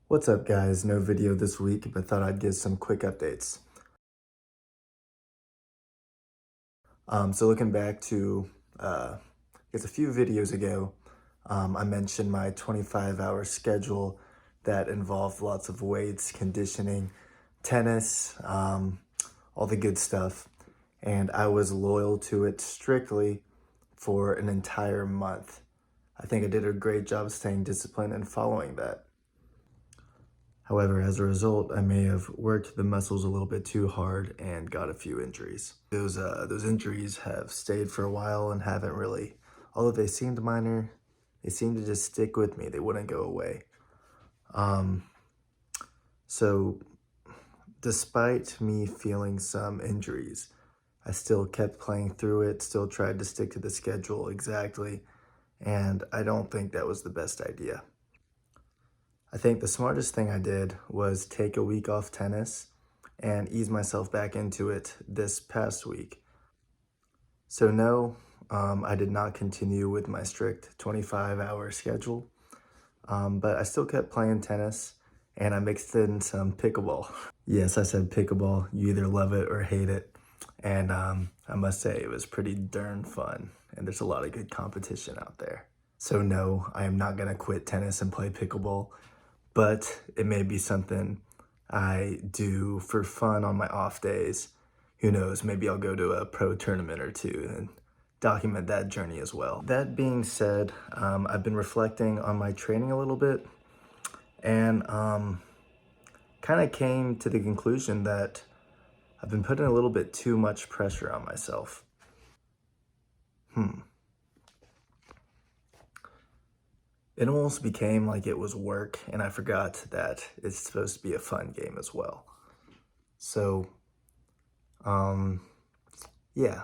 What's up, guys? No video this week, but thought I'd give some quick updates. So looking back to, I guess a few videos ago, I mentioned my 25-hour schedule that involved lots of weights, conditioning, tennis, all the good stuff. And I was loyal to it strictly for an entire month. I think I did a great job staying disciplined and following that. However, as a result, I may have worked the muscles a little bit too hard and got a few injuries. Those injuries have stayed for a while and haven't really, although they seemed minor, they seemed to just stick with me. They wouldn't go away. Um, so despite me feeling some injuries, I still kept playing through it, still tried to stick to the schedule exactly, and I don't think that was the best idea. I think the smartest thing I did was take a week off tennis and ease myself back into it this past week. So no, I did not continue with my strict 25-hour schedule, but I still kept playing tennis and I mixed in some pickleball. Yes, I said pickleball. You either love it or hate it. And I must say it was pretty darn fun and there's a lot of good competition out there. So no, I am not gonna quit tennis and play pickleball, but it may be something I do for fun on my off days. Who knows, maybe I'll go to a pro tournament or two and document that journey as well. That being said, I've been reflecting on my training a little bit and kind of came to the conclusion that I've been putting a little bit too much pressure on myself. It almost became like it was work and I forgot that it's supposed to be a fun game as well. So, um, yeah.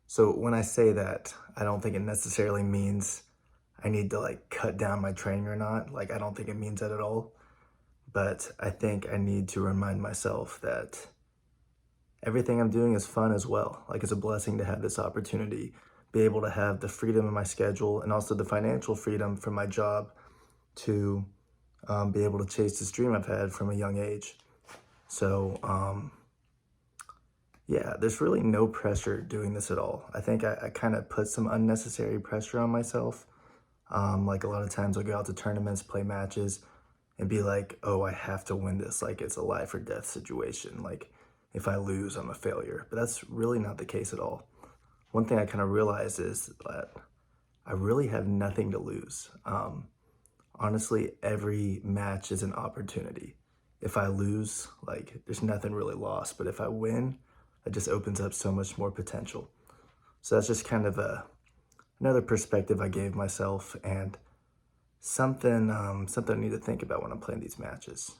So when I say that, I don't think it necessarily means I need to like cut down my training or not. Like, I don't think it means that at all. But I think I need to remind myself that everything I'm doing is fun as well. Like, it's a blessing to have this opportunity, be able to have the freedom in my schedule and also the financial freedom from my job to be able to chase this dream I've had from a young age. So, yeah, there's really no pressure doing this at all. I think I kind of put some unnecessary pressure on myself. Like a lot of times I'll go out to tournaments, play matches, and be like, oh, I have to win this. Like it's a life or death situation. Like if I lose, I'm a failure. But that's really not the case at all. One thing I kind of realized is that I really have nothing to lose. Honestly, every match is an opportunity. If I lose, like there's nothing really lost. But if I win, it just opens up so much more potential. So that's just kind of another perspective I gave myself and something I need to think about when I'm playing these matches.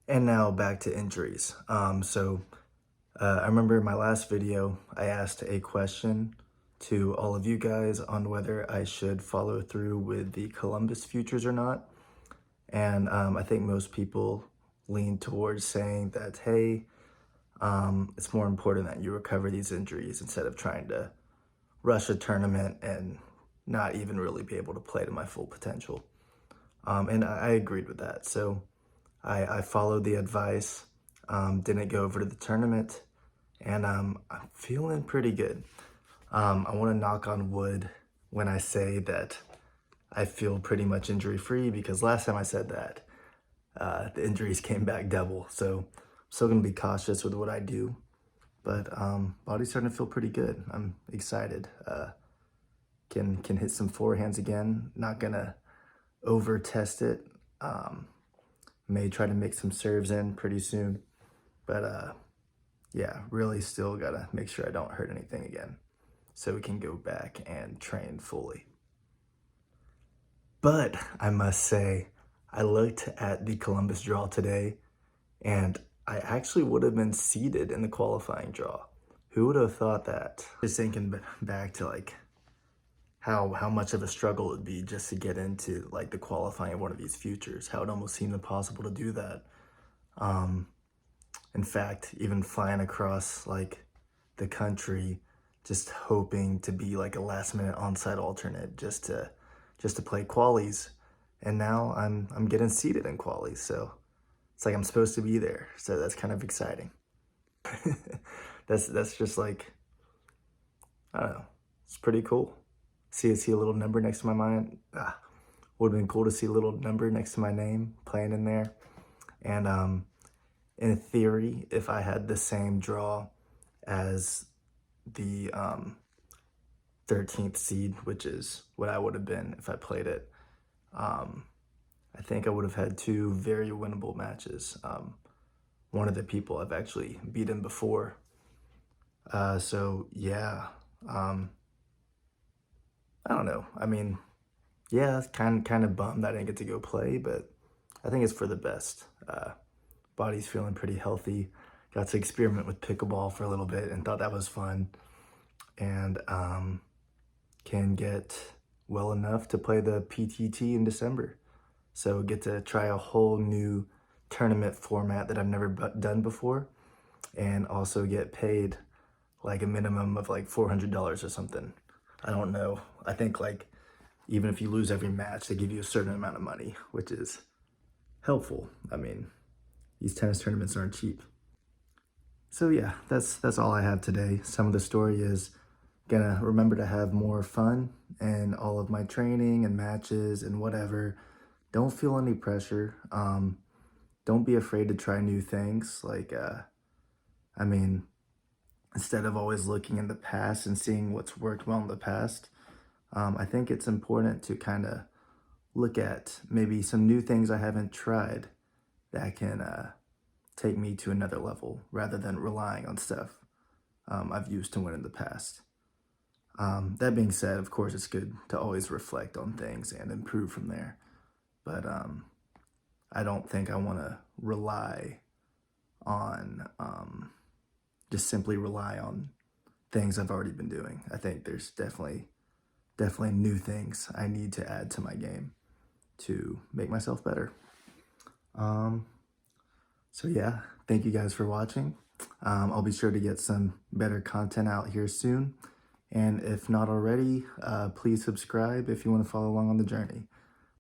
And now back to injuries. I remember in my last video, I asked a question to all of you guys on whether I should follow through with the Columbus Futures or not. And I think most people lean towards saying that, hey, it's more important that you recover these injuries instead of trying to rush a tournament and not even really be able to play to my full potential. And I agreed with that. So I followed the advice, didn't go over to the tournament, and I'm feeling pretty good. I want to knock on wood when I say that I feel pretty much injury free because last time I said that, the injuries came back double. So I'm still going to be cautious with what I do, but body's starting to feel pretty good. I'm excited. Can hit some forehands again. Not going to over test it. May try to make some serves in pretty soon, but yeah, really still gotta make sure I don't hurt anything again so we can go back and train fully. But I must say, I looked at the Columbus draw today and I actually would have been seeded in the qualifying draw. Who would have thought that? Just thinking back to like how much of a struggle it would be just to get into like the qualifying of one of these futures, how it almost seemed impossible to do that. In fact, even flying across like the country, just hoping to be like a last minute onside alternate just to play qualies and now I'm getting seated in quali, so it's like I'm supposed to be there. So that's kind of exciting. That's just like, I don't know. It's pretty cool. See a little number next to my mind. Would have been cool to see a little number next to my name playing in there. And in theory, if I had the same draw as the 13th seed, which is what I would have been if I played it, I think I would have had two very winnable matches. One of the people I've actually beaten before. So yeah, I don't know. I mean, yeah, it's kind of bummed that I didn't get to go play, but I think it's for the best. Body's feeling pretty healthy. Got to experiment with pickleball for a little bit and thought that was fun. And can get well enough to play the PTT in December. So get to try a whole new tournament format that I've never done before, and also get paid like a minimum of like $400 or something. I don't know. I think like even if you lose every match, they give you a certain amount of money, which is helpful. I mean, these tennis tournaments aren't cheap. So yeah, that's all I have today. Some of the story is gonna remember to have more fun and all of my training and matches and whatever. Don't feel any pressure. Don't be afraid to try new things. Like, I mean, instead of always looking in the past and seeing what's worked well in the past, I think it's important to kind of look at maybe some new things I haven't tried that can take me to another level rather than relying on stuff I've used to win in the past. That being said, of course, it's good to always reflect on things and improve from there. But I don't think I want to rely on, just simply rely on things I've already been doing. I think there's definitely new things I need to add to my game to make myself better. So yeah, thank you guys for watching. I'll be sure to get some better content out here soon. And if not already, please subscribe if you want to follow along on the journey.